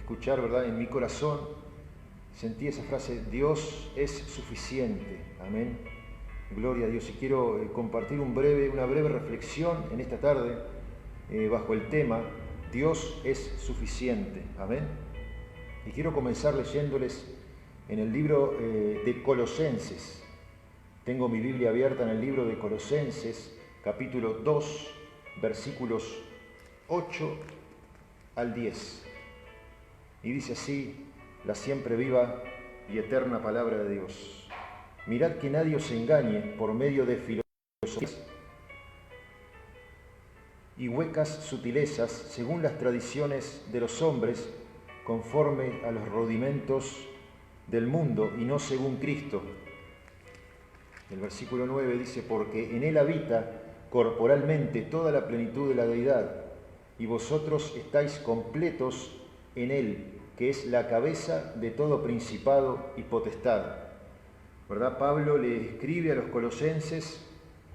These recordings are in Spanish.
escuchar, ¿verdad? En mi corazón sentí esa frase: Dios es suficiente. Amén. Gloria a Dios. Y quiero compartir una breve reflexión en esta tarde bajo el tema Dios es suficiente. Amén. Y quiero comenzar leyéndoles en el libro de Colosenses. Tengo mi Biblia abierta en el libro de Colosenses, capítulo 2, versículos 8 al 10. Y dice así la siempre viva y eterna palabra de Dios: mirad que nadie os engañe por medio de filosofías y huecas sutilezas, según las tradiciones de los hombres, conforme a los rudimentos del mundo y no según Cristo. El versículo 9 dice: porque en él habita corporalmente toda la plenitud de la deidad, y vosotros estáis completos en él, que es la cabeza de todo principado y potestad. ¿Verdad? Pablo le escribe a los colosenses,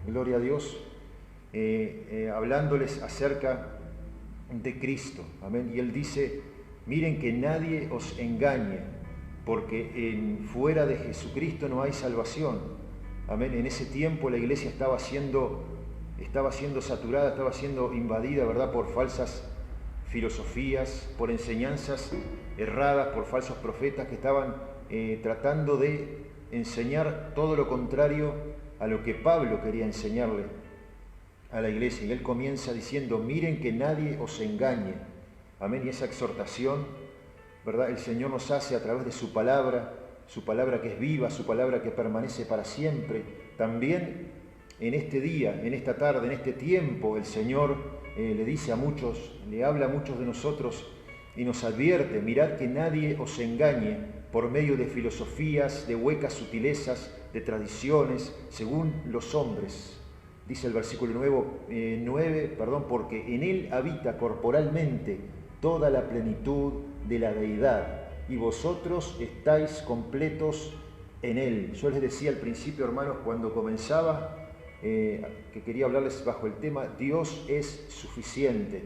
gloria a Dios, hablándoles acerca de Cristo. Amén. Y él dice: miren que nadie os engañe, porque fuera de Jesucristo no hay salvación. Amén. En ese tiempo la iglesia estaba siendo saturada, estaba siendo invadida, ¿verdad?, por falsas filosofías, por enseñanzas erradas, por falsos profetas que estaban tratando de enseñar todo lo contrario a lo que Pablo quería enseñarle a la iglesia. Y él comienza diciendo: miren que nadie os engañe. Amén. Y esa exhortación, ¿verdad?, el Señor nos hace a través de su palabra que es viva, su palabra que permanece para siempre. También en este día, en esta tarde, en este tiempo, el Señor le dice a muchos, le habla a muchos de nosotros y nos advierte: mirad que nadie os engañe por medio de filosofías, de huecas sutilezas, de tradiciones, según los hombres. Dice el versículo 9, porque en él habita corporalmente toda la plenitud de la deidad, y vosotros estáis completos en él. Yo les decía al principio, hermanos, cuando comenzaba, que quería hablarles bajo el tema Dios es suficiente.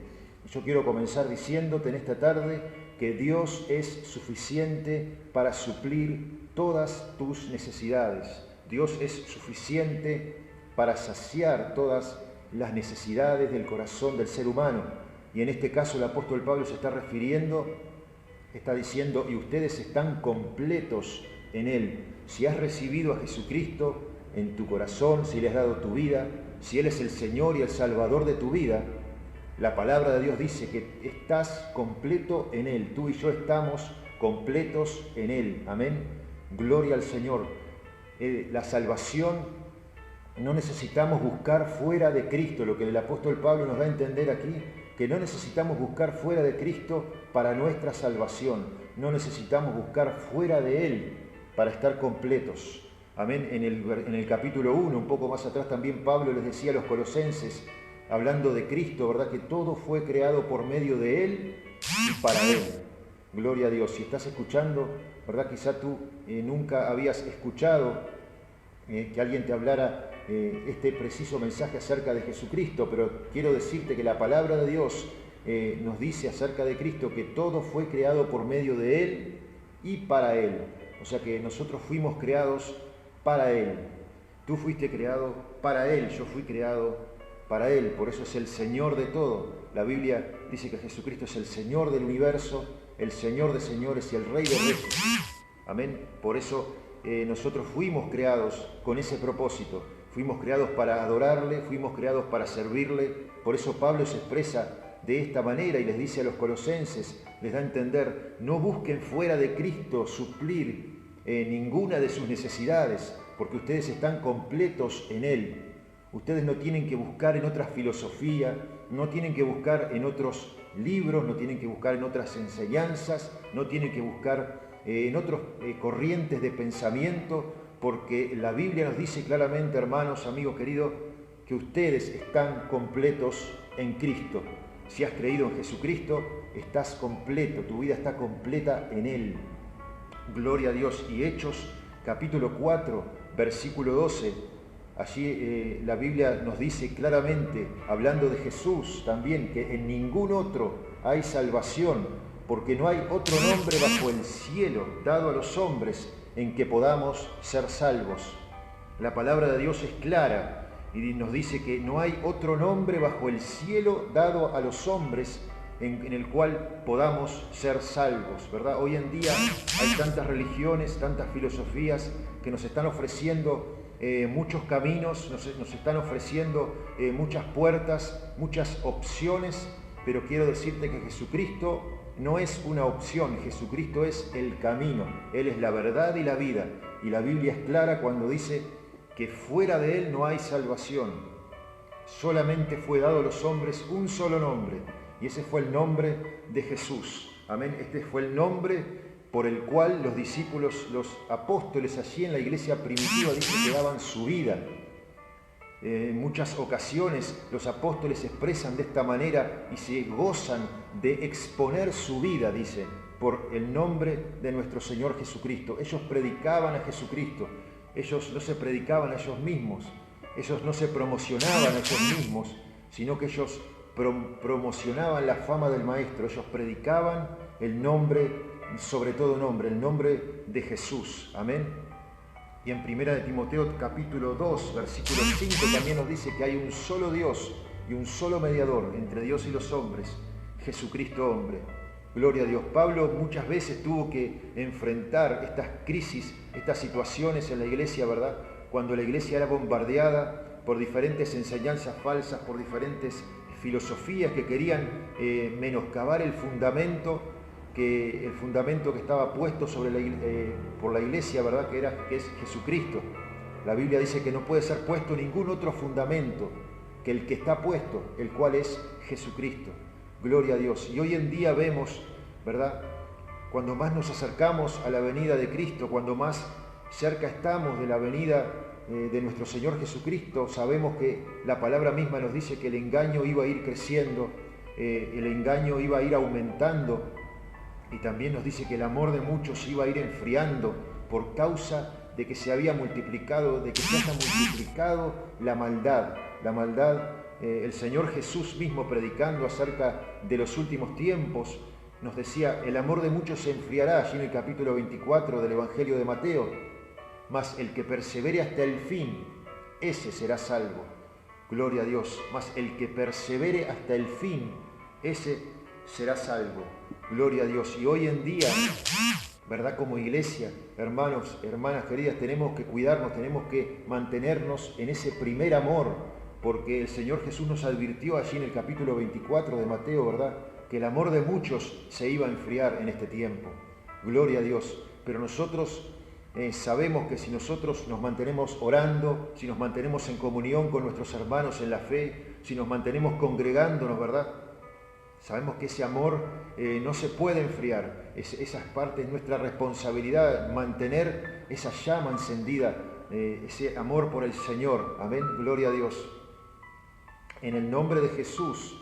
Yo quiero comenzar diciéndote en esta tarde que Dios es suficiente para suplir todas tus necesidades. Dios es suficiente para saciar todas las necesidades del corazón del ser humano. Y en este caso el apóstol Pablo se está refiriendo, está diciendo: y ustedes están completos en él. Si has recibido a Jesucristo en tu corazón, si le has dado tu vida, si Él es el Señor y el Salvador de tu vida, la palabra de Dios dice que estás completo en Él. Tú y yo estamos completos en Él. Amén. Gloria al Señor. La salvación no necesitamos buscar fuera de Cristo, lo que el apóstol Pablo nos da a entender aquí, que no necesitamos buscar fuera de Cristo para nuestra salvación. No necesitamos buscar fuera de Él para estar completos. Amén. En el capítulo 1, un poco más atrás, también Pablo les decía a los colosenses, hablando de Cristo, ¿verdad?, que todo fue creado por medio de Él y para Él. Gloria a Dios. Si estás escuchando, ¿verdad?, quizá tú nunca habías escuchado que alguien te hablara este preciso mensaje acerca de Jesucristo, pero quiero decirte que la palabra de Dios nos dice acerca de Cristo que todo fue creado por medio de Él y para Él. O sea que nosotros fuimos creados para Él. Tú fuiste creado para Él, yo fui creado para Él. Por eso es el Señor de todo. La Biblia dice que Jesucristo es el Señor del universo, el Señor de señores y el Rey de reyes. Amén. Por eso nosotros fuimos creados con ese propósito. Fuimos creados para adorarle, fuimos creados para servirle. Por eso Pablo se expresa de esta manera y les dice a los colosenses, les da a entender: no busquen fuera de Cristo suplir ninguna de sus necesidades, porque ustedes están completos en Él. Ustedes no tienen que buscar en otra filosofía, no tienen que buscar en otros libros, no tienen que buscar en otras enseñanzas, no tienen que buscar en otras corrientes de pensamiento, porque la Biblia nos dice claramente, hermanos, amigos queridos, que ustedes están completos en Cristo. Si has creído en Jesucristo, estás completo, tu vida está completa en Él. Gloria a Dios. Y Hechos capítulo 4, versículo 12, allí la Biblia nos dice claramente, hablando de Jesús también, que en ningún otro hay salvación, porque no hay otro nombre bajo el cielo dado a los hombres en que podamos ser salvos. La palabra de Dios es clara y nos dice que no hay otro nombre bajo el cielo dado a los hombres en el cual podamos ser salvos, ¿verdad? Hoy en día hay tantas religiones, tantas filosofías que nos están ofreciendo muchos caminos, nos están ofreciendo muchas puertas, muchas opciones, pero quiero decirte que Jesucristo no es una opción, Jesucristo es el camino, Él es la verdad y la vida. Y la Biblia es clara cuando dice que fuera de Él no hay salvación. Solamente fue dado a los hombres un solo nombre, y ese fue el nombre de Jesús. Amén. Este fue el nombre por el cual los discípulos, los apóstoles allí en la iglesia primitiva, dice que daban su vida. En muchas ocasiones los apóstoles se expresan de esta manera y se gozan de exponer su vida, dice, por el nombre de nuestro Señor Jesucristo. Ellos predicaban a Jesucristo, ellos no se predicaban a ellos mismos, ellos no se promocionaban a ellos mismos, sino que ellos promocionaban la fama del Maestro, ellos predicaban el nombre, sobre todo nombre, el nombre de Jesús. Amén. Y en 1 de Timoteo capítulo 2, versículo 5 también nos dice que hay un solo Dios y un solo mediador entre Dios y los hombres, Jesucristo hombre. Gloria a Dios. Pablo muchas veces tuvo que enfrentar estas crisis, estas situaciones en la iglesia, ¿verdad? Cuando la iglesia era bombardeada por diferentes enseñanzas falsas, por diferentes filosofías que querían menoscabar el fundamento que estaba puesto por la iglesia, ¿verdad? Que es Jesucristo. La Biblia dice que no puede ser puesto ningún otro fundamento que el que está puesto, el cual es Jesucristo. Gloria a Dios. Y hoy en día vemos, ¿verdad? Cuando más nos acercamos a la venida de Cristo, cuando más cerca estamos de la venida de nuestro Señor Jesucristo, sabemos que la palabra misma nos dice que el engaño iba a ir creciendo, el engaño iba a ir aumentando, y también nos dice que el amor de muchos iba a ir enfriando por causa de que se había multiplicado, de que se haya multiplicado la maldad. La maldad, el Señor Jesús mismo predicando acerca de los últimos tiempos, nos decía, el amor de muchos se enfriará, allí en el capítulo 24 del Evangelio de Mateo, mas el que persevere hasta el fin, ese será salvo. Gloria a Dios. Mas el que persevere hasta el fin, ese será salvo. Gloria a Dios. Y hoy en día, ¿verdad? Como iglesia, hermanos, hermanas queridas, tenemos que cuidarnos, tenemos que mantenernos en ese primer amor, porque el Señor Jesús nos advirtió allí en el capítulo 24 de Mateo, ¿verdad? Que el amor de muchos se iba a enfriar en este tiempo. Gloria a Dios. Pero nosotros sabemos que si nosotros nos mantenemos orando, si nos mantenemos en comunión con nuestros hermanos en la fe, si nos mantenemos congregándonos, ¿verdad? Sabemos que ese amor no se puede enfriar. Esa es parte de nuestra responsabilidad, mantener esa llama encendida, ese amor por el Señor. Amén, gloria a Dios. En el nombre de Jesús,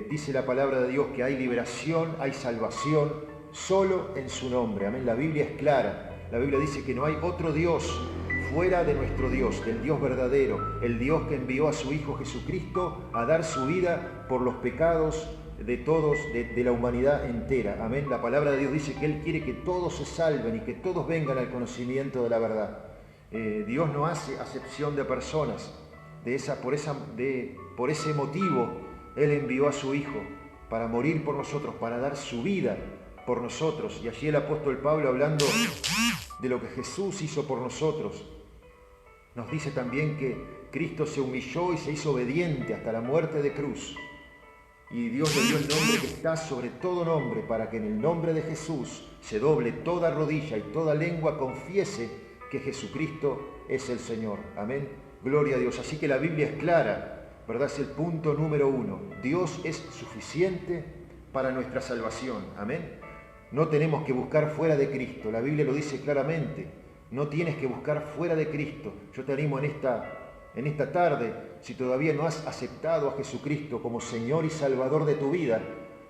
dice la palabra de Dios que hay liberación, hay salvación, solo en su nombre. Amén, la Biblia es clara. La Biblia dice que no hay otro Dios fuera de nuestro Dios, del Dios verdadero, el Dios que envió a su Hijo Jesucristo a dar su vida por los pecados de todos, de la humanidad entera. Amén. La palabra de Dios dice que Él quiere que todos se salven y que todos vengan al conocimiento de la verdad. Dios no hace acepción de personas. Por ese motivo, Él envió a su Hijo para morir por nosotros, para dar su vida por nosotros. Y allí el apóstol Pablo, hablando de lo que Jesús hizo por nosotros, nos dice también que Cristo se humilló y se hizo obediente hasta la muerte de cruz. Y Dios le dio el nombre que está sobre todo nombre, para que en el nombre de Jesús se doble toda rodilla y toda lengua confiese que Jesucristo es el Señor. Amén. Gloria a Dios. Así que la Biblia es clara, ¿verdad? Es el punto número 1. Dios es suficiente para nuestra salvación. Amén. No tenemos que buscar fuera de Cristo. La Biblia lo dice claramente. No tienes que buscar fuera de Cristo. Yo te animo en esta tarde, si todavía no has aceptado a Jesucristo como Señor y Salvador de tu vida,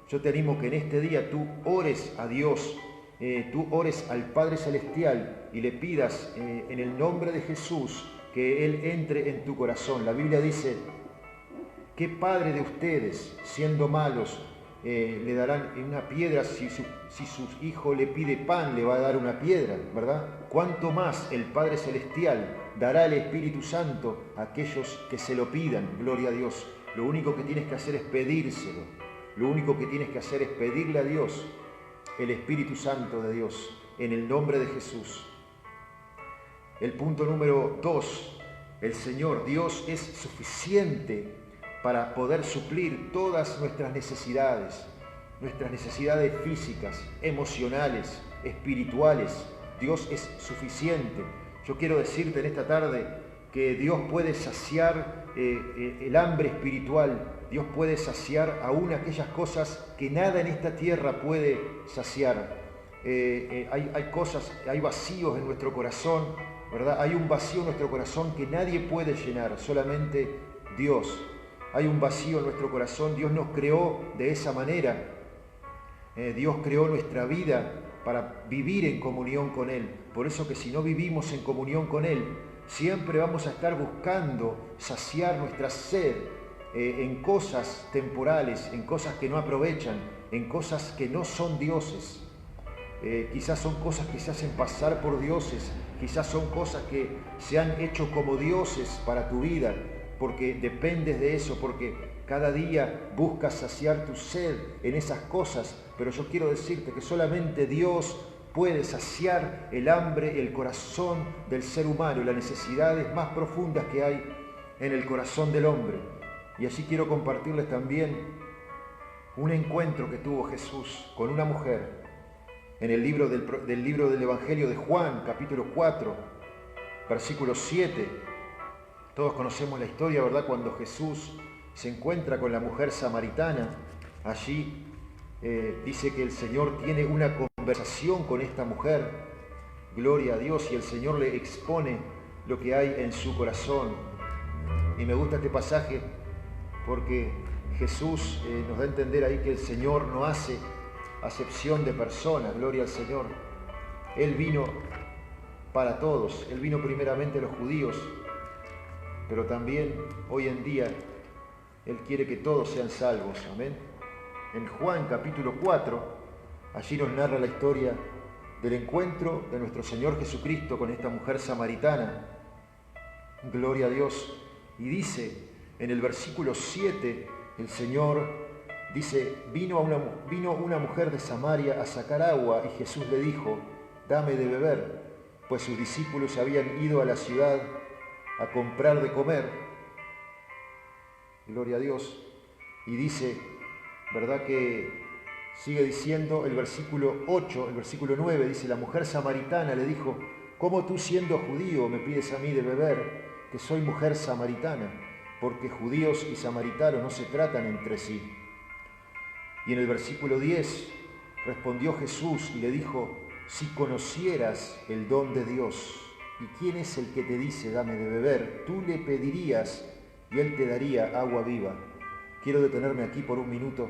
yo te animo que en este día tú ores a Dios, tú ores al Padre Celestial y le pidas en el nombre de Jesús que Él entre en tu corazón. La Biblia dice, ¿qué padre de ustedes, siendo malos, le darán una piedra, si su hijo le pide pan, le va a dar una piedra, ¿verdad? ¿Cuánto más el Padre Celestial dará el Espíritu Santo a aquellos que se lo pidan? Gloria a Dios. Lo único que tienes que hacer es pedírselo. Lo único que tienes que hacer es pedirle a Dios el Espíritu Santo de Dios, en el nombre de Jesús. El punto número 2, el Señor, Dios es suficiente para poder suplir todas nuestras necesidades físicas, emocionales, espirituales. Dios es suficiente. Yo quiero decirte en esta tarde que Dios puede saciar el hambre espiritual. Dios puede saciar aún aquellas cosas que nada en esta tierra puede saciar. Hay vacíos en nuestro corazón, ¿verdad? Hay un vacío en nuestro corazón que nadie puede llenar, solamente Dios. Hay un vacío en nuestro corazón, Dios nos creó de esa manera. Dios creó nuestra vida para vivir en comunión con Él. Por eso que si no vivimos en comunión con Él, siempre vamos a estar buscando saciar nuestra sed en cosas temporales, en cosas que no aprovechan, en cosas que no son dioses. Quizás son cosas que se hacen pasar por dioses, quizás son cosas que se han hecho como dioses para tu vida, porque dependes de eso, porque cada día buscas saciar tu sed en esas cosas, pero yo quiero decirte que solamente Dios puede saciar el hambre, el corazón del ser humano y las necesidades más profundas que hay en el corazón del hombre. Y así quiero compartirles también un encuentro que tuvo Jesús con una mujer en el libro del Evangelio de Juan, capítulo 4, versículo 7. Todos conocemos la historia, ¿verdad? Cuando Jesús se encuentra con la mujer samaritana, allí dice que el Señor tiene una conversación con esta mujer, gloria a Dios, y el Señor le expone lo que hay en su corazón. Y me gusta este pasaje porque Jesús nos da a entender ahí que el Señor no hace acepción de personas, gloria al Señor. Él vino para todos, Él vino primeramente a los judíos, pero también hoy en día Él quiere que todos sean salvos, amén. En Juan capítulo 4, allí nos narra la historia del encuentro de nuestro Señor Jesucristo con esta mujer samaritana, gloria a Dios, y dice en el versículo 7, el Señor dice, vino una mujer de Samaria a sacar agua y Jesús le dijo, dame de beber, pues sus discípulos habían ido a la ciudad a comprar de comer, gloria a Dios, y dice, ¿verdad? Que sigue diciendo el versículo 8, el versículo 9, dice, la mujer samaritana le dijo, ¿cómo tú siendo judío me pides a mí de beber, que soy mujer samaritana? Porque judíos y samaritanos no se tratan entre sí. Y en el versículo 10 respondió Jesús y le dijo, si conocieras el don de Dios, ¿y quién es el que te dice dame de beber? Tú le pedirías y él te daría agua viva. Quiero detenerme aquí por un minuto.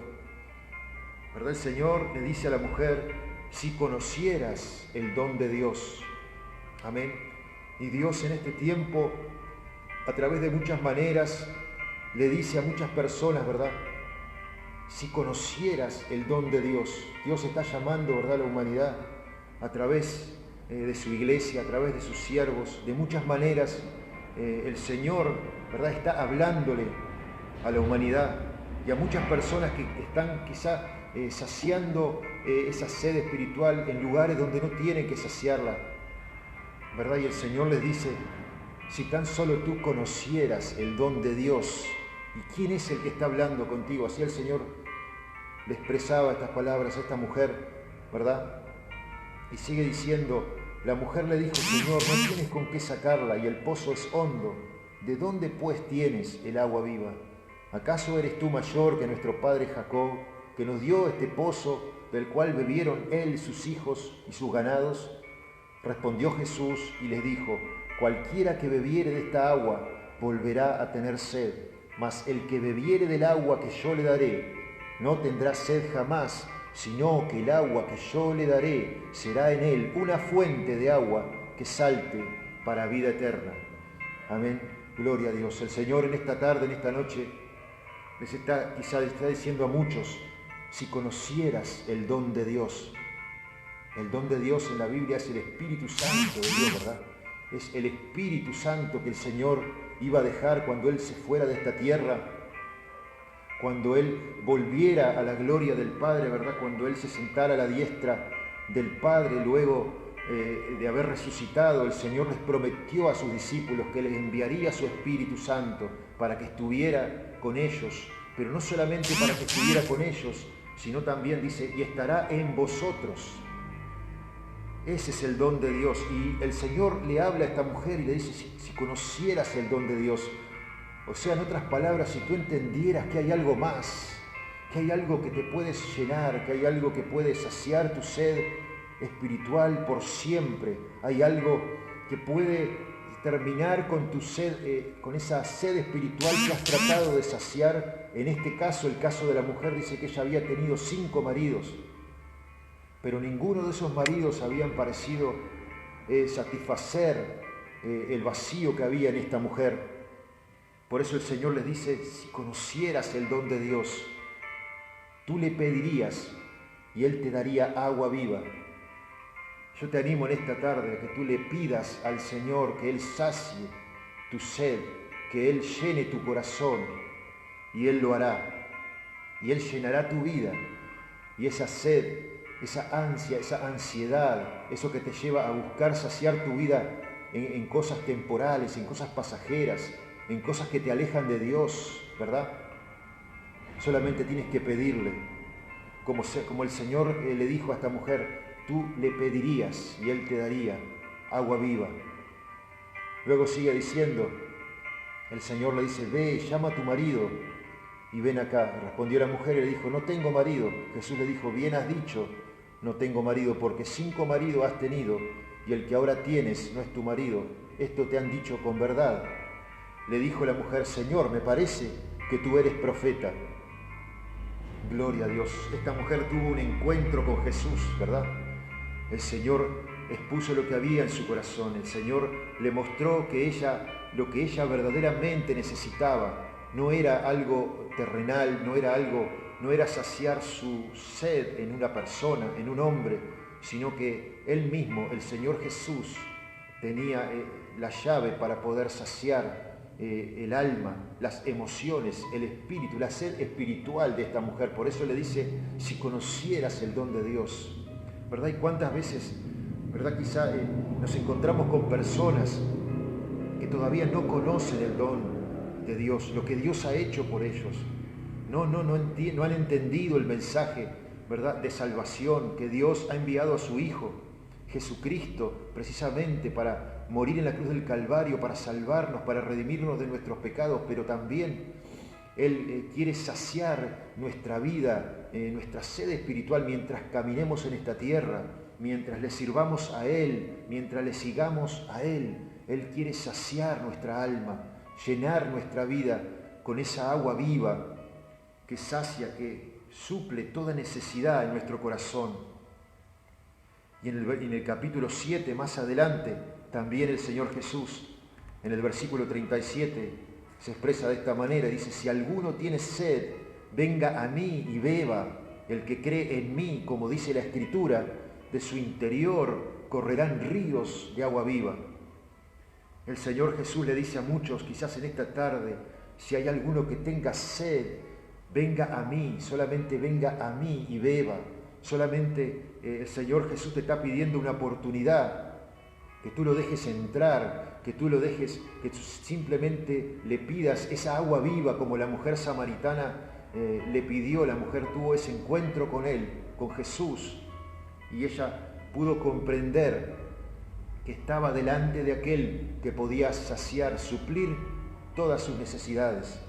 ¿Verdad? El Señor le dice a la mujer, si conocieras el don de Dios. Amén. Y Dios en este tiempo, a través de muchas maneras, le dice a muchas personas, ¿verdad? Si conocieras el don de Dios. Dios está llamando, ¿verdad?, a la humanidad a través de su iglesia, a través de sus siervos, de muchas maneras. El Señor, ¿verdad?, está hablándole a la humanidad y a muchas personas que están quizá saciando esa sed espiritual en lugares donde no tienen que saciarla, ¿verdad? Y el Señor les dice, si tan solo tú conocieras el don de Dios, ¿y quién es el que está hablando contigo? Así el Señor le expresaba estas palabras a esta mujer, ¿verdad? Y sigue diciendo, la mujer le dijo, Señor, no tienes con qué sacarla y el pozo es hondo. ¿De dónde pues tienes el agua viva? ¿Acaso eres tú mayor que nuestro padre Jacob, que nos dio este pozo del cual bebieron él, sus hijos y sus ganados? Respondió Jesús y les dijo, cualquiera que bebiere de esta agua volverá a tener sed, mas el que bebiere del agua que yo le daré no tendrá sed jamás, sino que el agua que yo le daré será en él una fuente de agua que salte para vida eterna. Amén. Gloria a Dios. El Señor en esta tarde, en esta noche, quizá está diciendo a muchos, si conocieras el don de Dios. El don de Dios en la Biblia es el Espíritu Santo de Dios, ¿verdad? Es el Espíritu Santo que el Señor iba a dejar cuando Él se fuera de esta tierra, cuando Él volviera a la gloria del Padre, ¿verdad? Cuando Él se sentara a la diestra del Padre, luego de haber resucitado, el Señor les prometió a sus discípulos que les enviaría su Espíritu Santo para que estuviera con ellos, pero no solamente para que estuviera con ellos, sino también dice, y estará en vosotros. Ese es el don de Dios. Y el Señor le habla a esta mujer y le dice, si conocieras el don de Dios, o sea, en otras palabras, si tú entendieras que hay algo más, que hay algo que te puedes llenar, que hay algo que puede saciar tu sed espiritual por siempre, hay algo que puede terminar con tu sed, con esa sed espiritual que has tratado de saciar. En este caso, el caso de la mujer dice que ella había tenido 5 maridos, pero ninguno de esos maridos habían parecido satisfacer el vacío que había en esta mujer. Por eso el Señor les dice, si conocieras el don de Dios, tú le pedirías y Él te daría agua viva. Yo te animo en esta tarde a que tú le pidas al Señor que Él sacie tu sed, que Él llene tu corazón, y Él lo hará. Y Él llenará tu vida, y esa sed, esa ansia, esa ansiedad, eso que te lleva a buscar saciar tu vida en cosas temporales, en cosas pasajeras, en cosas que te alejan de Dios, ¿verdad? Solamente tienes que pedirle, como el Señor le dijo a esta mujer, tú le pedirías y Él te daría agua viva. Luego sigue diciendo, el Señor le dice, ve, llama a tu marido y ven acá. Respondió la mujer y le dijo, no tengo marido. Jesús le dijo, bien has dicho, no tengo marido, porque 5 maridos has tenido y el que ahora tienes no es tu marido. Esto te han dicho con verdad. Le dijo la mujer, Señor, me parece que tú eres profeta. Gloria a Dios. Esta mujer tuvo un encuentro con Jesús, ¿verdad? El Señor expuso lo que había en su corazón. El Señor le mostró que lo que ella verdaderamente necesitaba no era algo terrenal, no era saciar su sed en una persona, en un hombre, sino que Él mismo, el Señor Jesús, tenía la llave para poder saciar el alma, las emociones, el espíritu, la sed espiritual de esta mujer. Por eso le dice, si conocieras el don de Dios, ¿verdad? Y cuántas veces, ¿verdad? Quizá nos encontramos con personas que todavía no conocen el don de Dios, lo que Dios ha hecho por ellos. No han entendido el mensaje, ¿verdad?, de salvación que Dios ha enviado a su Hijo, Jesucristo, precisamente para morir en la cruz del Calvario, para salvarnos, para redimirnos de nuestros pecados, pero también Él quiere saciar nuestra vida, nuestra sed espiritual mientras caminemos en esta tierra, mientras le sirvamos a Él, mientras le sigamos a Él. Él quiere saciar nuestra alma, llenar nuestra vida con esa agua viva que sacia, que suple toda necesidad en nuestro corazón. Y en el capítulo 7, más adelante, también el Señor Jesús, en el versículo 37, se expresa de esta manera, dice, si alguno tiene sed, venga a mí y beba. El que cree en mí, como dice la Escritura, de su interior correrán ríos de agua viva. El Señor Jesús le dice a muchos, quizás en esta tarde, si hay alguno que tenga sed, venga a mí, solamente venga a mí y beba. Solamente el Señor Jesús te está pidiendo una oportunidad, que tú lo dejes entrar, que tú lo dejes, que tú simplemente le pidas esa agua viva como la mujer samaritana le pidió. La mujer tuvo ese encuentro con Él, con Jesús, y ella pudo comprender que estaba delante de aquel que podía saciar, suplir todas sus necesidades.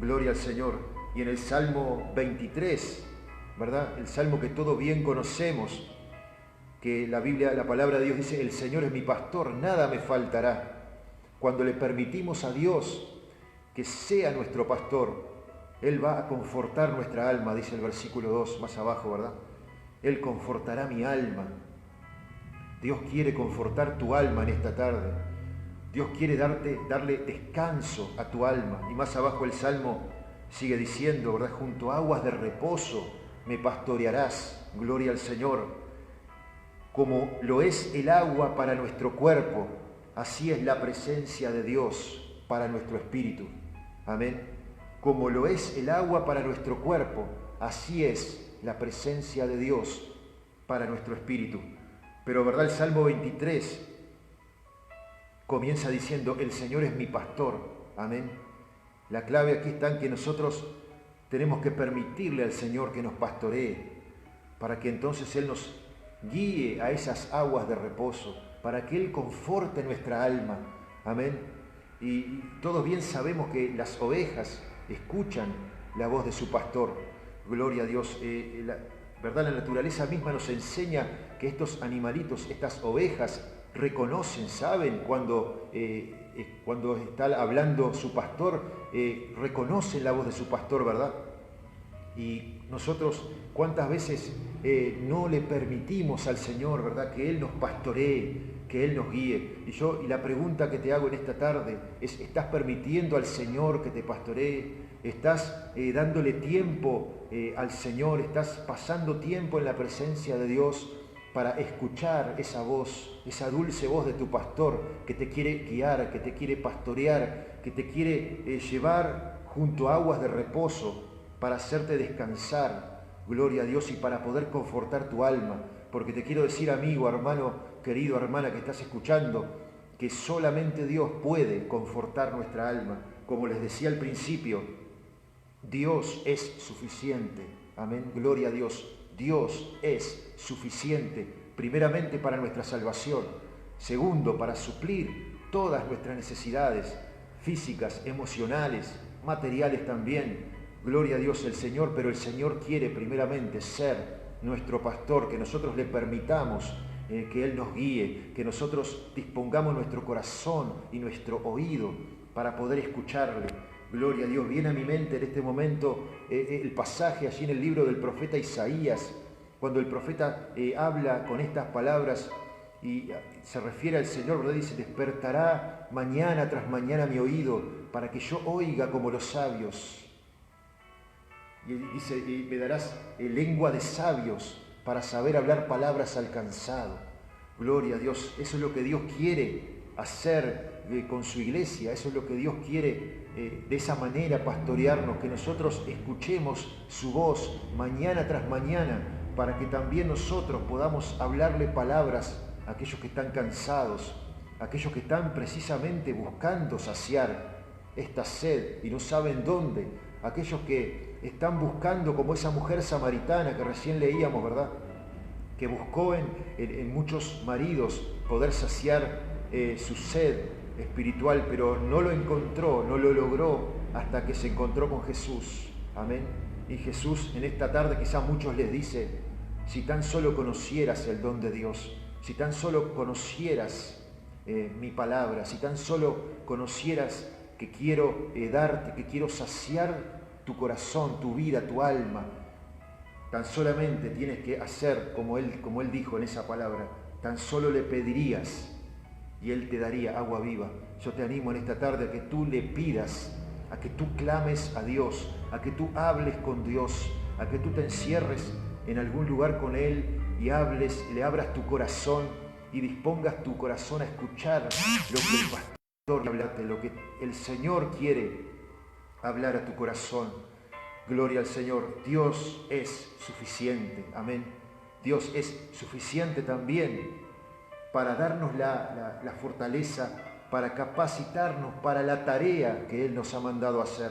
Gloria al Señor. Y en el Salmo 23, ¿verdad?, el Salmo que todos bien conocemos, que la Biblia, la palabra de Dios dice, el Señor es mi pastor, nada me faltará. Cuando le permitimos a Dios que sea nuestro pastor, Él va a confortar nuestra alma, dice el versículo 2 más abajo, ¿verdad? Él confortará mi alma. Dios quiere confortar tu alma en esta tarde. Dios quiere darle descanso a tu alma. Y más abajo el Salmo sigue diciendo, ¿verdad? Junto a aguas de reposo me pastorearás, gloria al Señor. Como lo es el agua para nuestro cuerpo, así es la presencia de Dios para nuestro espíritu. Amén. Como lo es el agua para nuestro cuerpo, así es la presencia de Dios para nuestro espíritu. Pero, ¿verdad? El Salmo 23 comienza diciendo, el Señor es mi pastor. Amén. La clave aquí está en que nosotros tenemos que permitirle al Señor que nos pastoree, para que entonces Él nos guíe a esas aguas de reposo, para que Él conforte nuestra alma. Amén. Y todos bien sabemos que las ovejas escuchan la voz de su pastor. Gloria a Dios. ¿Verdad? La naturaleza misma nos enseña que estos animalitos, estas ovejas, reconocen, saben cuando está hablando su pastor, reconocen la voz de su pastor, ¿verdad? Y nosotros, ¿cuántas veces no le permitimos al Señor, ¿verdad?, que Él nos pastoree, que Él nos guíe? Y la pregunta que te hago en esta tarde es, ¿estás permitiendo al Señor que te pastoree? ¿Estás dándole tiempo al Señor? ¿Estás pasando tiempo en la presencia de Dios para escuchar esa voz, esa dulce voz de tu pastor que te quiere guiar, que te quiere pastorear, que te quiere llevar junto a aguas de reposo para hacerte descansar, gloria a Dios, y para poder confortar tu alma? Porque te quiero decir, amigo, hermano, querido, hermana que estás escuchando, que solamente Dios puede confortar nuestra alma. Como les decía al principio, Dios es suficiente. Amén, gloria a Dios. Dios es suficiente, primeramente para nuestra salvación, segundo, para suplir todas nuestras necesidades físicas, emocionales, materiales también. Gloria a Dios, el Señor, pero el Señor quiere primeramente ser nuestro pastor, que nosotros le permitamos que Él nos guíe, que nosotros dispongamos nuestro corazón y nuestro oído para poder escucharle. Gloria a Dios. Viene a mi mente en este momento el pasaje allí en el libro del profeta Isaías, cuando el profeta habla con estas palabras y se refiere al Señor, ¿verdad? Dice, despertará mañana tras mañana mi oído para que yo oiga como los sabios. Y dice, y me darás lengua de sabios para saber hablar palabras al cansado. Gloria a Dios. Eso es lo que Dios quiere hacer con su iglesia. Eso es lo que Dios quiere de esa manera pastorearnos, que nosotros escuchemos su voz mañana tras mañana, para que también nosotros podamos hablarle palabras a aquellos que están cansados, a aquellos que están precisamente buscando saciar esta sed y no saben dónde, aquellos que están buscando, como esa mujer samaritana que recién leíamos, ¿verdad?, que buscó en muchos maridos poder saciar su sed espiritual, pero no lo encontró, no lo logró hasta que se encontró con Jesús. Amén. Y Jesús en esta tarde quizá a muchos les dice, si tan solo conocieras el don de Dios, si tan solo conocieras mi palabra, si tan solo conocieras que quiero darte, que quiero saciar tu corazón, tu vida, tu alma, tan solamente tienes que hacer como Él dijo en esa palabra, tan solo le pedirías y Él te daría agua viva. Yo te animo en esta tarde a que tú le pidas, a que tú clames a Dios, a que tú hables con Dios, a que tú te encierres en algún lugar con Él y hables, le abras tu corazón y dispongas tu corazón a escuchar lo que el pastor quiere hablarte, lo que el Señor quiere hablar a tu corazón. Gloria al Señor. Dios es suficiente. Amén. Dios es suficiente también para darnos la fortaleza, para capacitarnos para la tarea que Él nos ha mandado a hacer.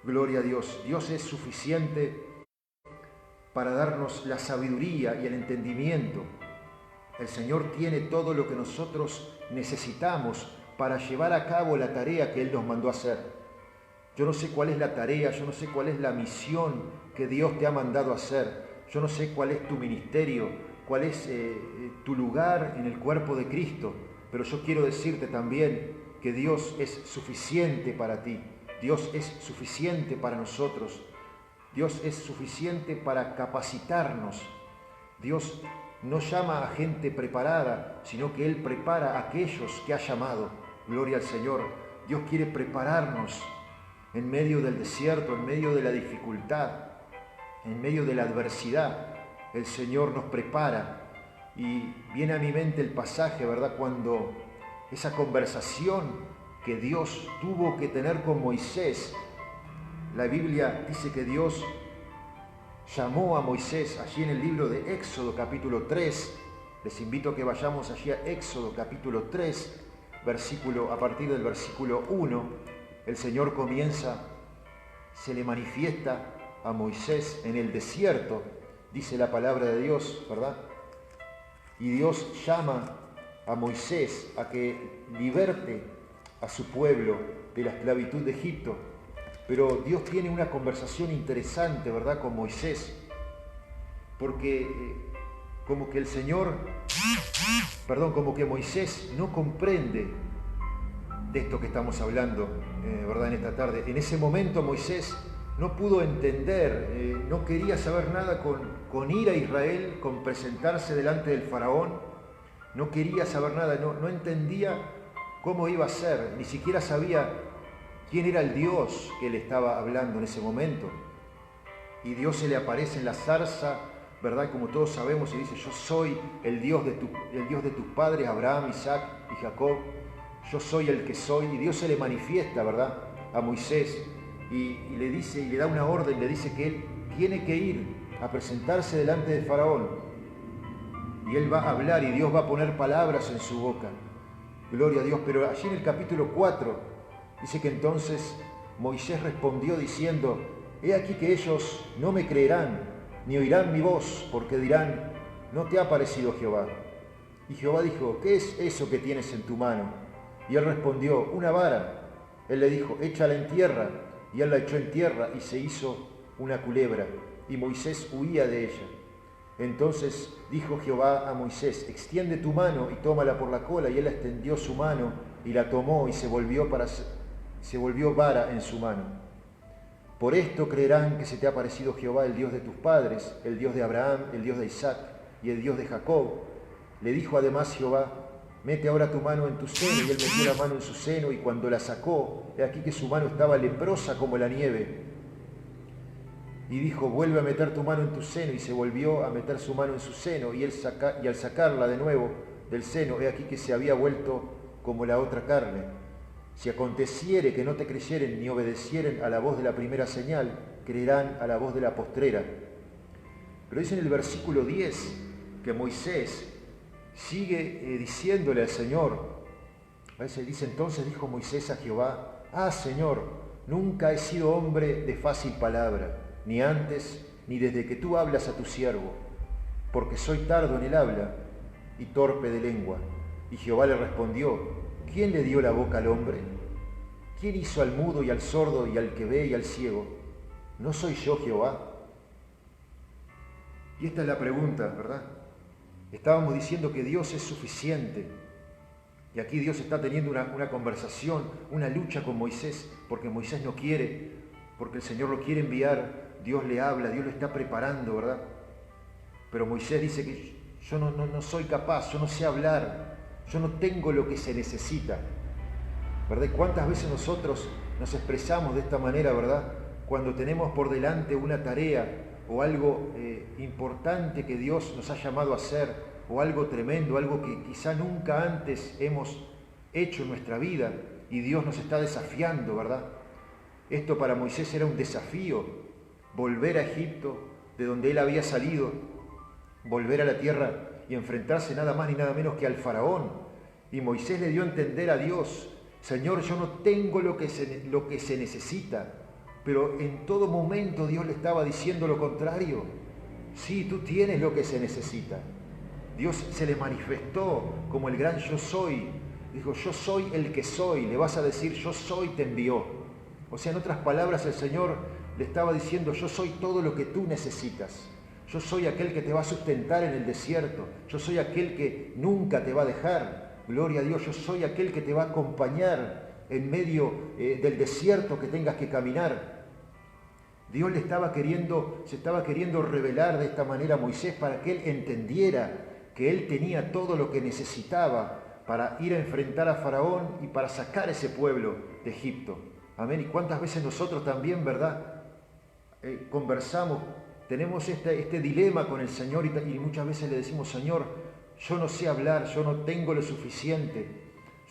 Gloria a Dios. Dios es suficiente para darnos la sabiduría y el entendimiento. El Señor tiene todo lo que nosotros necesitamos para llevar a cabo la tarea que Él nos mandó a hacer. Yo no sé cuál es la tarea, yo no sé cuál es la misión que Dios te ha mandado a hacer. Yo no sé cuál es tu ministerio, cuál es tu lugar en el cuerpo de Cristo. Pero yo quiero decirte también que Dios es suficiente para ti. Dios es suficiente para nosotros. Dios es suficiente para capacitarnos. Dios no llama a gente preparada, sino que Él prepara a aquellos que ha llamado. Gloria al Señor. Dios quiere prepararnos en medio del desierto, en medio de la dificultad, en medio de la adversidad, el Señor nos prepara. Y viene a mi mente el pasaje, ¿verdad?, cuando esa conversación que Dios tuvo que tener con Moisés. La Biblia dice que Dios llamó a Moisés allí en el libro de Éxodo capítulo 3. Les invito a que vayamos allí a Éxodo capítulo 3, a partir del versículo 1. El Señor se le manifiesta a Moisés en el desierto, dice la palabra de Dios, ¿verdad? Y Dios llama a Moisés a que liberte a su pueblo de la esclavitud de Egipto. Pero Dios tiene una conversación interesante, ¿verdad?, con Moisés, porque como que Moisés no comprende de esto que estamos hablando, ¿verdad?, en esta tarde. En ese momento Moisés no pudo entender, no quería saber nada con ir a Israel, con presentarse delante del faraón, no quería saber nada, no entendía cómo iba a ser, ni siquiera sabía quién era el Dios que le estaba hablando en ese momento. Y Dios se le aparece en la zarza, ¿verdad?, como todos sabemos, y dice: yo soy el Dios de tus padres, Abraham, Isaac y Jacob, yo soy el que soy. Y Dios se le manifiesta, ¿verdad?, a Moisés y le dice, y le da una orden, le dice que él tiene que ir a presentarse delante de Faraón, y él va a hablar y Dios va a poner palabras en su boca. Gloria a Dios. Pero allí en el capítulo 4 dice que entonces Moisés respondió diciendo: he aquí que ellos no me creerán, ni oirán mi voz, porque dirán: ¿no te ha parecido Jehová? Y Jehová dijo: ¿qué es eso que tienes en tu mano? Y él respondió: una vara. Él le dijo: échala en tierra. Y él la echó en tierra y se hizo una culebra, y Moisés huía de ella. Entonces dijo Jehová a Moisés: extiende tu mano y tómala por la cola. Y él extendió su mano y la tomó, y se volvió vara en su mano. Por esto creerán que se te ha parecido Jehová, el Dios de tus padres, el Dios de Abraham, el Dios de Isaac y el Dios de Jacob. Le dijo además Jehová: mete ahora tu mano en tu seno. Y él metió la mano en su seno, y cuando la sacó, he aquí que su mano estaba leprosa como la nieve. Y dijo: vuelve a meter tu mano en tu seno. Y se volvió a meter su mano en su seno, y al sacarla de nuevo del seno, he aquí que se había vuelto como la otra carne. Si aconteciere que no te creyeren ni obedecieren a la voz de la primera señal, creerán a la voz de la postrera. Pero dice en el versículo 10 que Moisés sigue diciéndole al Señor. A veces dice: entonces dijo Moisés a Jehová: ah, Señor, nunca he sido hombre de fácil palabra, ni antes ni desde que tú hablas a tu siervo, porque soy tardo en el habla y torpe de lengua. Y Jehová le respondió: ¿quién le dio la boca al hombre? ¿Quién hizo al mudo y al sordo y al que ve y al ciego? ¿No soy yo Jehová? Y esta es la pregunta, ¿verdad? Estábamos diciendo que Dios es suficiente. Y aquí Dios está teniendo una conversación, una lucha con Moisés, porque Moisés no quiere, porque el Señor lo quiere enviar. Dios le habla, Dios lo está preparando, ¿verdad? Pero Moisés dice que yo no soy capaz, yo no sé hablar, yo no tengo lo que se necesita, ¿verdad? ¿Y cuántas veces nosotros nos expresamos de esta manera, ¿verdad? Cuando tenemos por delante una tarea o algo importante que Dios nos ha llamado a hacer, o algo tremendo, algo que quizá nunca antes hemos hecho en nuestra vida, y Dios nos está desafiando, ¿verdad? Esto para Moisés era un desafío: volver a Egipto, de donde él había salido, volver a la tierra y enfrentarse nada más ni nada menos que al faraón. Y Moisés le dio a entender a Dios: Señor, yo no tengo lo que se necesita. Pero en todo momento Dios le estaba diciendo lo contrario: sí, tú tienes lo que se necesita. Dios se le manifestó como el gran yo soy. Dijo: yo soy el que soy. Le vas a decir: yo soy, te envió. O sea, en otras palabras, el Señor le estaba diciendo: yo soy todo lo que tú necesitas. Yo soy aquel que te va a sustentar en el desierto. Yo soy aquel que nunca te va a dejar. Gloria a Dios. Yo soy aquel que te va a acompañar en medio del desierto que tengas que caminar. Dios se estaba queriendo revelar de esta manera a Moisés para que él entendiera que él tenía todo lo que necesitaba para ir a enfrentar a Faraón y para sacar a ese pueblo de Egipto. Amén. Y cuántas veces nosotros también, ¿verdad? Conversamos tenemos este dilema con el Señor y muchas veces le decimos, Señor, yo no sé hablar, yo no tengo lo suficiente,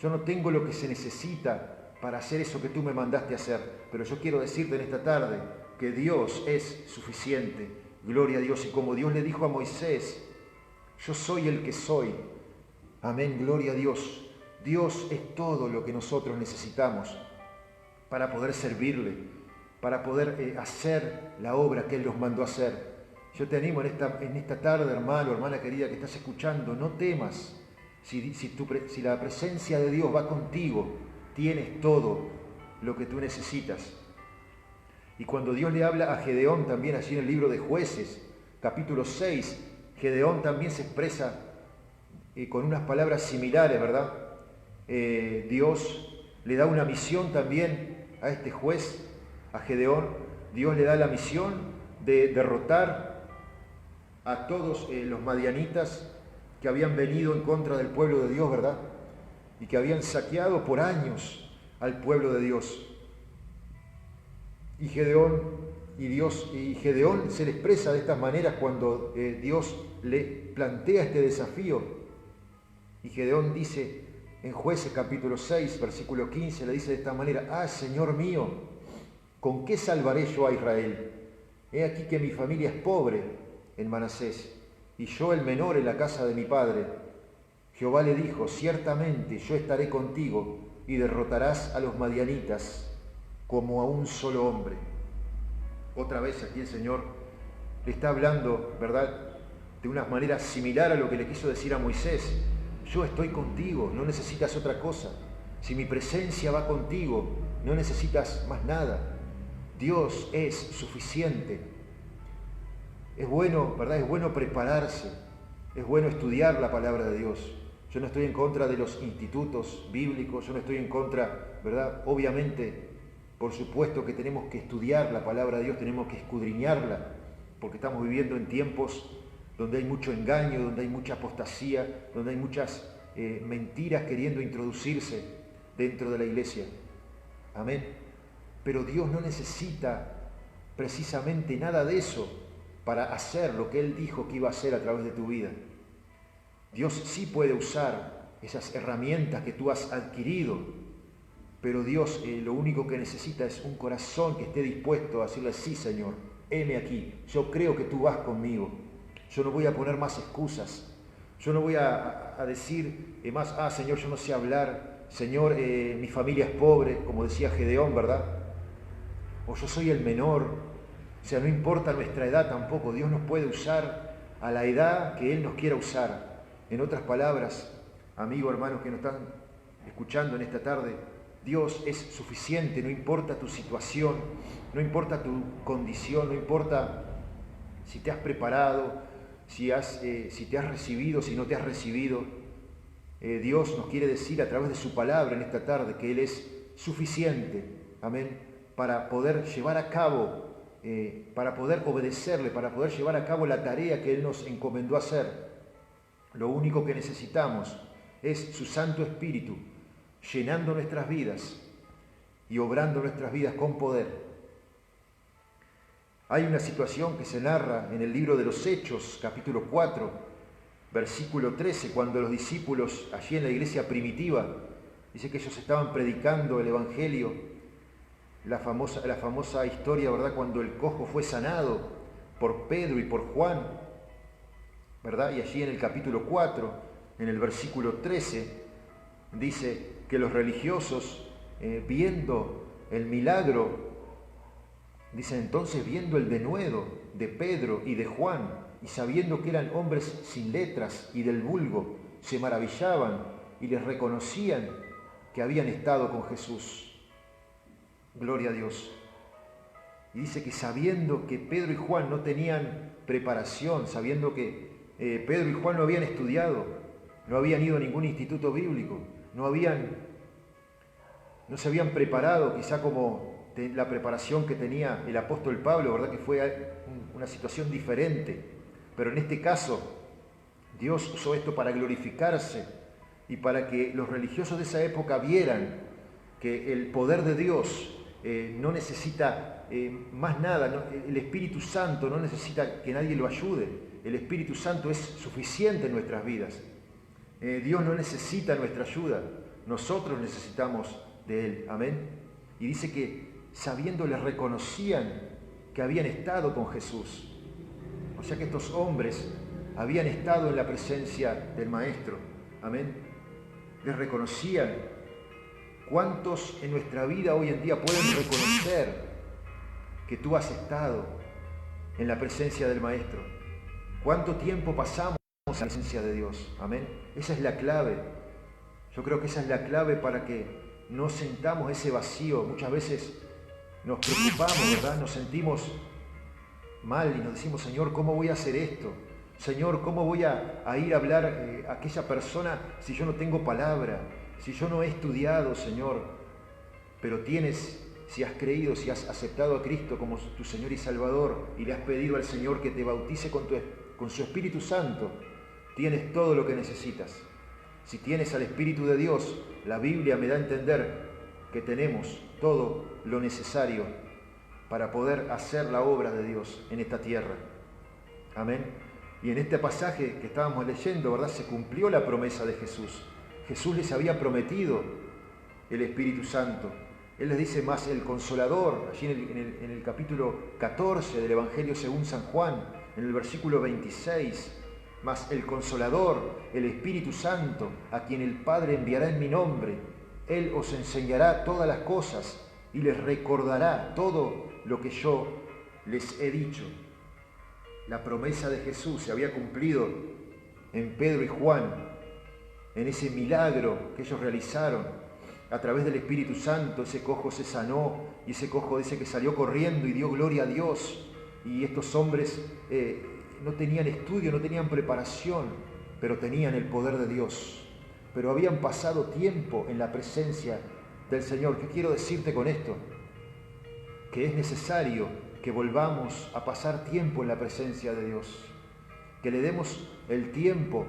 yo no tengo lo que se necesita para hacer eso que tú me mandaste a hacer. Pero yo quiero decirte en esta tarde que Dios es suficiente. Gloria a Dios. Y como Dios le dijo a Moisés, yo soy el que soy. Amén, gloria a Dios. Dios es todo lo que nosotros necesitamos para poder servirle, para poder hacer la obra que Él nos mandó a hacer. Yo te animo en esta tarde, hermano, hermana querida que estás escuchando, no temas. Si la presencia de Dios va contigo, tienes todo lo que tú necesitas. Y cuando Dios le habla a Gedeón también allí en el libro de Jueces, capítulo 6, Gedeón también se expresa con unas palabras similares, ¿verdad? Dios le da una misión también a este juez, a Gedeón. Dios le da la misión de derrotar a todos los madianitas que habían venido en contra del pueblo de Dios, ¿verdad? Y que habían saqueado por años al pueblo de Dios. Y Gedeón se le expresa de estas maneras cuando Dios le plantea este desafío. Y Gedeón dice en Jueces capítulo 6, versículo 15, le dice de esta manera: «Ah, Señor mío, ¿con qué salvaré yo a Israel? He aquí que mi familia es pobre en Manasés, y yo el menor en la casa de mi padre». Jehová le dijo: «Ciertamente yo estaré contigo, y derrotarás a los madianitas como a un solo hombre». Otra vez aquí el Señor le está hablando, ¿verdad?, de una manera similar a lo que le quiso decir a Moisés. Yo estoy contigo, no necesitas otra cosa. Si mi presencia va contigo, no necesitas más nada. Dios es suficiente. Es bueno, ¿verdad? Es bueno prepararse, es bueno estudiar la palabra de Dios. Yo no estoy en contra de los institutos bíblicos, yo no estoy en contra, ¿verdad? Obviamente, por supuesto que tenemos que estudiar la palabra de Dios, tenemos que escudriñarla, porque estamos viviendo en tiempos donde hay mucho engaño, donde hay mucha apostasía, donde hay muchas mentiras queriendo introducirse dentro de la iglesia. Amén. Pero Dios no necesita precisamente nada de eso para hacer lo que Él dijo que iba a hacer a través de tu vida. Dios sí puede usar esas herramientas que tú has adquirido, pero Dios lo único que necesita es un corazón que esté dispuesto a decirle: sí, Señor, heme aquí, yo creo que tú vas conmigo, yo no voy a poner más excusas, yo no voy a decir más: Señor, yo no sé hablar, Señor, mi familia es pobre, como decía Gedeón, ¿verdad? O yo soy el menor. O sea, no importa nuestra edad tampoco, Dios nos puede usar a la edad que Él nos quiera usar. En otras palabras, amigos, hermanos que nos están escuchando en esta tarde, Dios es suficiente, no importa tu situación, no importa tu condición, no importa si te has preparado, si te has recibido, si no te has recibido. Dios nos quiere decir a través de su palabra en esta tarde que Él es suficiente, amén, para poder llevar a cabo, para poder obedecerle, para poder llevar a cabo la tarea que Él nos encomendó hacer. Lo único que necesitamos es su Santo Espíritu, llenando nuestras vidas y obrando nuestras vidas con poder. Hay una situación que se narra en el libro de los Hechos, capítulo 4, versículo 13, cuando los discípulos allí en la iglesia primitiva, dice que ellos estaban predicando el Evangelio, la famosa historia, ¿verdad?, cuando el cojo fue sanado por Pedro y por Juan, ¿verdad? Y allí en el capítulo 4, en el versículo 13, dice que los religiosos, viendo el milagro, dice entonces, viendo el denuedo de Pedro y de Juan, y sabiendo que eran hombres sin letras y del vulgo, se maravillaban y les reconocían que habían estado con Jesús. Gloria a Dios. Y dice que sabiendo que Pedro y Juan no tenían preparación, sabiendo que Pedro y Juan no habían estudiado, no habían ido a ningún instituto bíblico, no se habían preparado quizá como la preparación que tenía el apóstol Pablo, ¿verdad?, que fue una situación diferente. Pero en este caso, Dios usó esto para glorificarse y para que los religiosos de esa época vieran que el poder de Dios no necesita más nada, el Espíritu Santo no necesita que nadie lo ayude, el Espíritu Santo es suficiente en nuestras vidas. Dios no necesita nuestra ayuda, nosotros necesitamos de Él, amén. Y dice que sabiéndole reconocían que habían estado con Jesús, o sea que estos hombres habían estado en la presencia del Maestro, amén. Les reconocían. ¿Cuántos en nuestra vida hoy en día pueden reconocer que tú has estado en la presencia del Maestro? ¿Cuánto tiempo pasamos en la presencia de Dios? Amén. Esa es la clave. Yo creo que esa es la clave para que no sentamos ese vacío. Muchas veces nos preocupamos, ¿verdad? Nos sentimos mal y nos decimos, Señor, ¿cómo voy a hacer esto? Señor, ¿cómo voy a ir a hablar a aquella persona si yo no tengo palabra? Si yo no he estudiado, Señor, pero si has creído, si has aceptado a Cristo como tu Señor y Salvador y le has pedido al Señor que te bautice con su Espíritu Santo, tienes todo lo que necesitas. Si tienes al Espíritu de Dios, la Biblia me da a entender que tenemos todo lo necesario para poder hacer la obra de Dios en esta tierra. Amén. Y en este pasaje que estábamos leyendo, ¿verdad? Se cumplió la promesa de Jesús. Jesús les había prometido el Espíritu Santo. Él les dice más el Consolador, allí en el capítulo 14 del Evangelio según San Juan, en el versículo 26, más el Consolador, el Espíritu Santo, a quien el Padre enviará en mi nombre. Él os enseñará todas las cosas y les recordará todo lo que yo les he dicho. La promesa de Jesús se había cumplido en Pedro y Juan, en ese milagro que ellos realizaron a través del Espíritu Santo. Ese cojo se sanó y ese cojo dice que salió corriendo y dio gloria a Dios. Y estos hombres no tenían estudio, no tenían preparación, pero tenían el poder de Dios. Pero habían pasado tiempo en la presencia del Señor. ¿Qué quiero decirte con esto? Que es necesario que volvamos a pasar tiempo en la presencia de Dios. Que le demos el tiempo,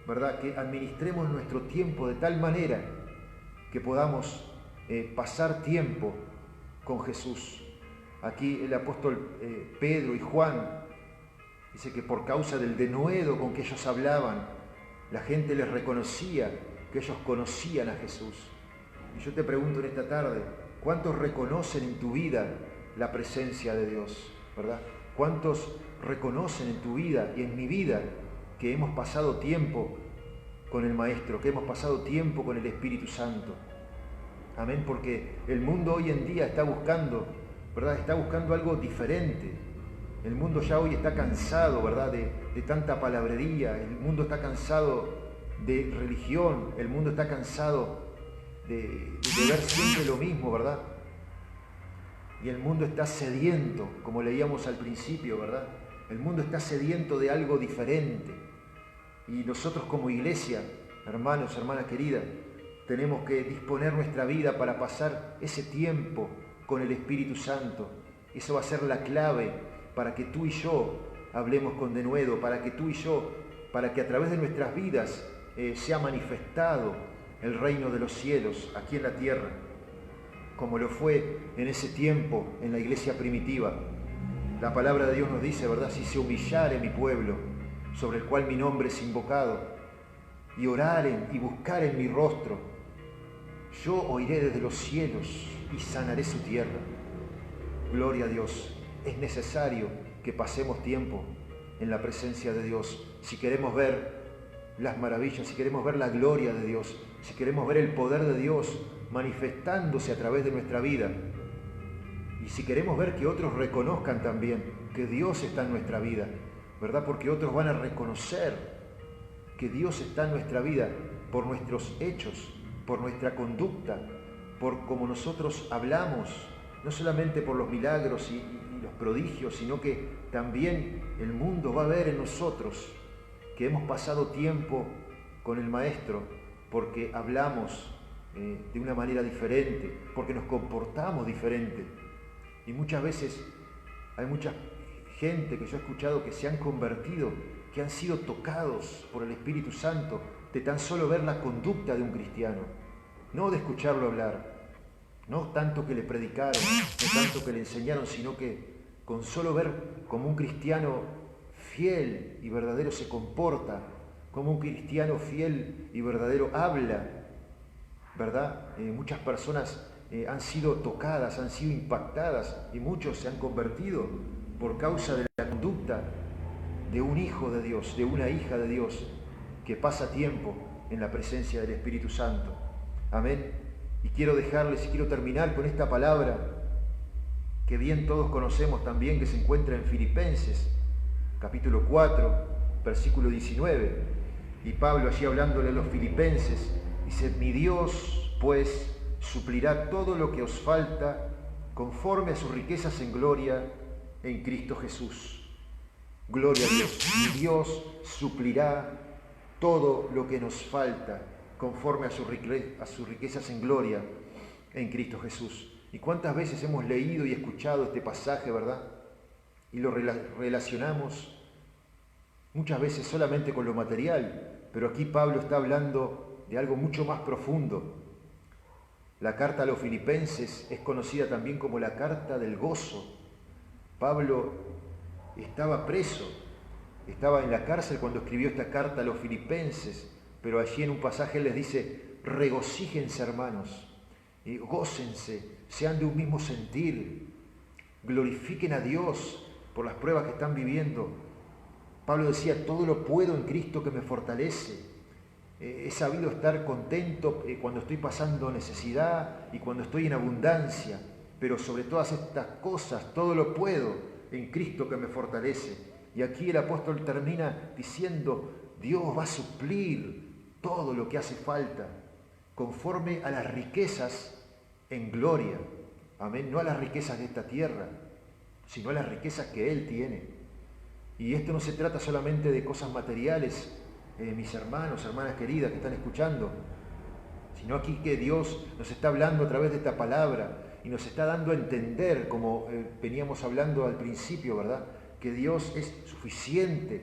¿verdad? Que administremos nuestro tiempo de tal manera que podamos pasar tiempo con Jesús. Aquí el apóstol Pedro y Juan dice que por causa del denuedo con que ellos hablaban, la gente les reconocía que ellos conocían a Jesús. Y yo te pregunto en esta tarde, ¿cuántos reconocen en tu vida la presencia de Dios? ¿Verdad? ¿Cuántos reconocen en tu vida y en mi vida que hemos pasado tiempo con el Maestro, que hemos pasado tiempo con el Espíritu Santo? Amén, porque el mundo hoy en día está buscando, ¿verdad? Está buscando algo diferente. El mundo ya hoy está cansado, ¿verdad? De tanta palabrería, el mundo está cansado de religión, el mundo está cansado de ver siempre lo mismo, ¿verdad? Y el mundo está sediento, como leíamos al principio, ¿verdad? El mundo está sediento de algo diferente. Y nosotros como iglesia, hermanos, hermanas queridas, tenemos que disponer nuestra vida para pasar ese tiempo con el Espíritu Santo. Eso va a ser la clave para que tú y yo hablemos con denuedo, para que tú y yo, para que a través de nuestras vidas sea manifestado el reino de los cielos aquí en la tierra, como lo fue en ese tiempo en la iglesia primitiva. La palabra de Dios nos dice, ¿verdad? Si se humillare mi pueblo, sobre el cual mi nombre es invocado, y oraren y buscaren mi rostro, yo oiré desde los cielos y sanaré su tierra. Gloria a Dios. Es necesario que pasemos tiempo en la presencia de Dios si queremos ver las maravillas, si queremos ver la gloria de Dios, si queremos ver el poder de Dios manifestándose a través de nuestra vida. Y si queremos ver que otros reconozcan también que Dios está en nuestra vida, ¿verdad? Porque otros van a reconocer que Dios está en nuestra vida por nuestros hechos, por nuestra conducta, por cómo nosotros hablamos, no solamente por los milagros y los prodigios, sino que también el mundo va a ver en nosotros que hemos pasado tiempo con el Maestro, porque hablamos de una manera diferente, porque nos comportamos diferente. Y muchas veces hay mucha gente que yo he escuchado que se han convertido, que han sido tocados por el Espíritu Santo, de tan solo ver la conducta de un cristiano, no de escucharlo hablar. No tanto que le predicaron, no tanto que le enseñaron, sino que con solo ver cómo un cristiano fiel y verdadero se comporta, cómo un cristiano fiel y verdadero habla, ¿verdad? Muchas personas han sido tocadas, han sido impactadas y muchos se han convertido por causa de la conducta de un hijo de Dios, de una hija de Dios que pasa tiempo en la presencia del Espíritu Santo. Amén. Y quiero dejarles y quiero terminar con esta palabra que bien todos conocemos también, que se encuentra en Filipenses, capítulo 4, versículo 19. Y Pablo allí hablándole a los filipenses, dice: mi Dios pues suplirá todo lo que os falta conforme a sus riquezas en gloria en Cristo Jesús. Gloria a Dios. Mi Dios suplirá todo lo que nos falta conforme a sus riquezas en gloria en Cristo Jesús. ¿Y cuántas veces hemos leído y escuchado este pasaje, verdad? Y lo relacionamos muchas veces solamente con lo material, pero aquí Pablo está hablando de algo mucho más profundo. La carta a los filipenses es conocida también como la carta del gozo. Pablo estaba preso, estaba en la cárcel cuando escribió esta carta a los filipenses, pero allí en un pasaje él les dice: regocíjense, hermanos, gócense, sean de un mismo sentir, glorifiquen a Dios por las pruebas que están viviendo. Pablo decía: todo lo puedo en Cristo que me fortalece. He sabido estar contento cuando estoy pasando necesidad y cuando estoy en abundancia, pero sobre todas estas cosas, todo lo puedo en Cristo que me fortalece. Y aquí el apóstol termina diciendo: Dios va a suplir todo lo que hace falta, conforme a las riquezas en gloria. Amén. No a las riquezas de esta tierra, sino a las riquezas que Él tiene. Y esto no se trata solamente de cosas materiales, mis hermanos, hermanas queridas que están escuchando, sino aquí que Dios nos está hablando a través de esta palabra y nos está dando a entender, como veníamos hablando al principio, ¿verdad? Que Dios es suficiente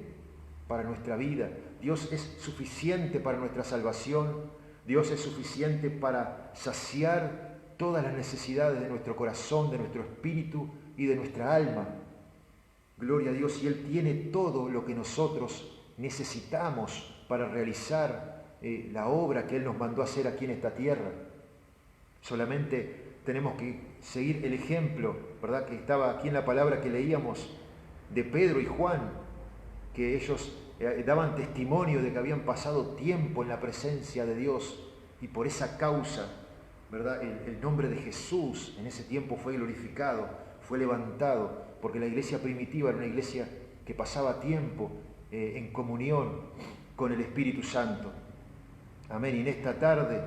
para nuestra vida, Dios es suficiente para nuestra salvación, Dios es suficiente para saciar todas las necesidades de nuestro corazón, de nuestro espíritu y de nuestra alma. Gloria a Dios, y Él tiene todo lo que nosotros necesitamos para realizar la obra que Él nos mandó a hacer aquí en esta tierra. Solamente tenemos que seguir el ejemplo, ¿verdad?, que estaba aquí en la palabra que leíamos de Pedro y Juan, que ellos daban testimonio de que habían pasado tiempo en la presencia de Dios y por esa causa, ¿verdad?, el nombre de Jesús en ese tiempo fue glorificado, fue levantado, porque la iglesia primitiva era una iglesia que pasaba tiempo en comunión con el Espíritu Santo. Amén. Y en esta tarde,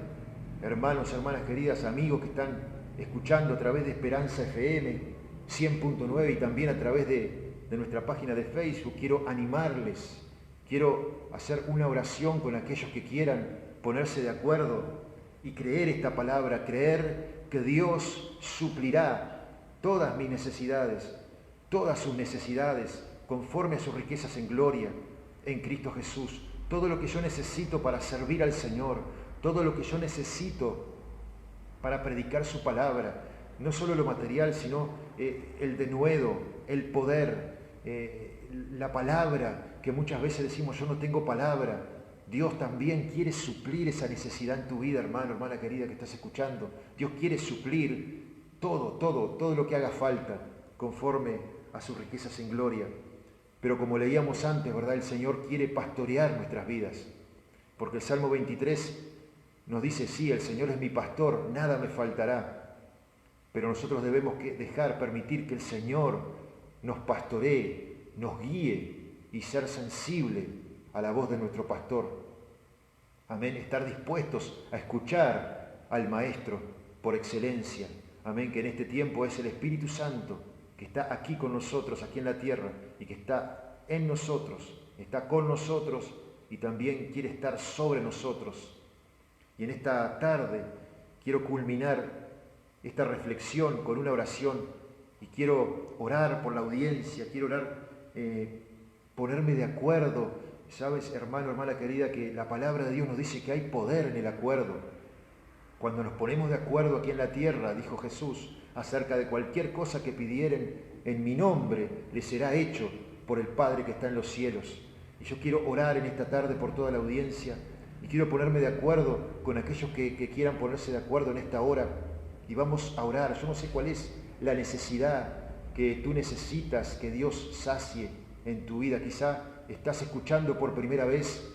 hermanos, hermanas queridas, amigos que están escuchando a través de Esperanza FM 100.9 y también a través de nuestra página de Facebook, quiero animarles, quiero hacer una oración con aquellos que quieran ponerse de acuerdo y creer esta palabra, creer que Dios suplirá todas mis necesidades, todas sus necesidades, conforme a sus riquezas en gloria, en Cristo Jesús. Todo lo que yo necesito para servir al Señor, todo lo que yo necesito para predicar su palabra, no solo lo material, sino el denuedo, el poder, la palabra, que muchas veces decimos: yo no tengo palabra. Dios también quiere suplir esa necesidad en tu vida, hermano, hermana querida que estás escuchando. Dios quiere suplir todo lo que haga falta, conforme a sus riquezas en gloria. Pero como leíamos antes, ¿verdad?, el Señor quiere pastorear nuestras vidas, porque el Salmo 23 nos dice: sí, el Señor es mi pastor, nada me faltará. Pero nosotros debemos permitir que el Señor nos pastoree, nos guíe y ser sensible a la voz de nuestro pastor. Amén, estar dispuestos a escuchar al Maestro por excelencia. Amén, que en este tiempo es el Espíritu Santo que está aquí con nosotros, aquí en la tierra, y que está en nosotros, está con nosotros y también quiere estar sobre nosotros. Y en esta tarde quiero culminar esta reflexión con una oración y quiero orar por la audiencia, quiero orar, ponerme de acuerdo. Sabes, hermano, hermana querida, que la palabra de Dios nos dice que hay poder en el acuerdo. Cuando nos ponemos de acuerdo aquí en la tierra, dijo Jesús, acerca de cualquier cosa que pidieren en mi nombre, les será hecho por el Padre que está en los cielos. Y yo quiero orar en esta tarde por toda la audiencia y quiero ponerme de acuerdo con aquellos que quieran ponerse de acuerdo en esta hora. Y vamos a orar. Yo no sé cuál es la necesidad que tú necesitas que Dios sacie en tu vida. Quizá estás escuchando por primera vez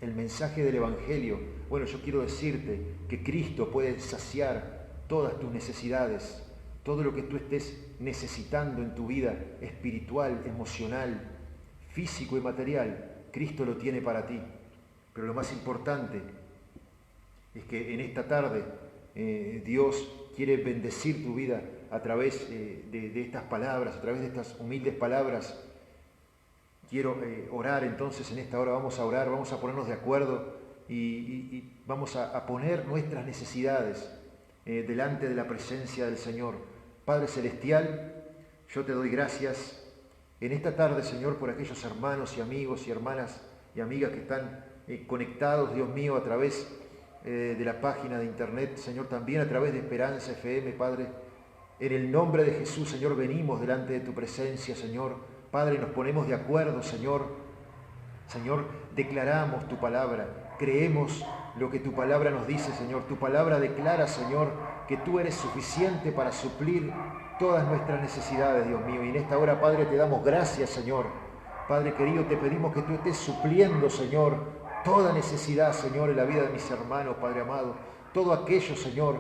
el mensaje del Evangelio. Bueno, yo quiero decirte que Cristo puede saciar todas tus necesidades, todo lo que tú estés necesitando en tu vida espiritual, emocional, físico y material. Cristo lo tiene para ti. Pero lo más importante es que en esta tarde Dios quiere bendecir tu vida a través de estas palabras, a través de estas humildes palabras. Quiero orar entonces en esta hora, vamos a orar, vamos a ponernos de acuerdo y vamos a poner nuestras necesidades delante de la presencia del Señor. Padre Celestial, yo te doy gracias en esta tarde, Señor, por aquellos hermanos y amigos y hermanas y amigas que están conectados, Dios mío, a través de la página de internet, Señor, también a través de Esperanza FM, Padre. En el nombre de Jesús, Señor, venimos delante de tu presencia, Señor. Padre, nos ponemos de acuerdo, Señor. Señor, declaramos tu palabra, creemos lo que tu palabra nos dice, Señor. Tu palabra declara, Señor, que tú eres suficiente para suplir todas nuestras necesidades, Dios mío. Y en esta hora, Padre, te damos gracias, Señor. Padre querido, te pedimos que tú estés supliendo, Señor, toda necesidad, Señor, en la vida de mis hermanos, Padre amado. Todo aquello, Señor,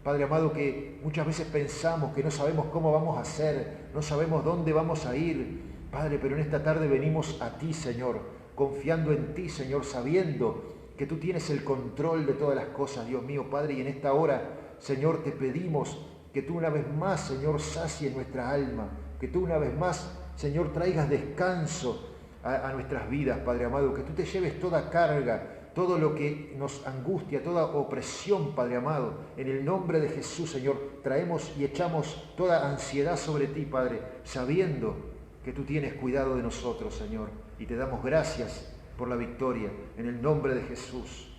Padre amado, que muchas veces pensamos que no sabemos cómo vamos a hacer, no sabemos dónde vamos a ir, Padre, pero en esta tarde venimos a ti, Señor, confiando en ti, Señor, sabiendo que tú tienes el control de todas las cosas, Dios mío, Padre, y en esta hora, Señor, te pedimos que tú una vez más, Señor, sacies nuestra alma, que tú una vez más, Señor, traigas descanso a nuestras vidas, Padre amado, que tú te lleves toda carga, todo lo que nos angustia, toda opresión, Padre amado. En el nombre de Jesús, Señor, traemos y echamos toda ansiedad sobre ti, Padre, sabiendo que tú tienes cuidado de nosotros, Señor. Y te damos gracias por la victoria, en el nombre de Jesús.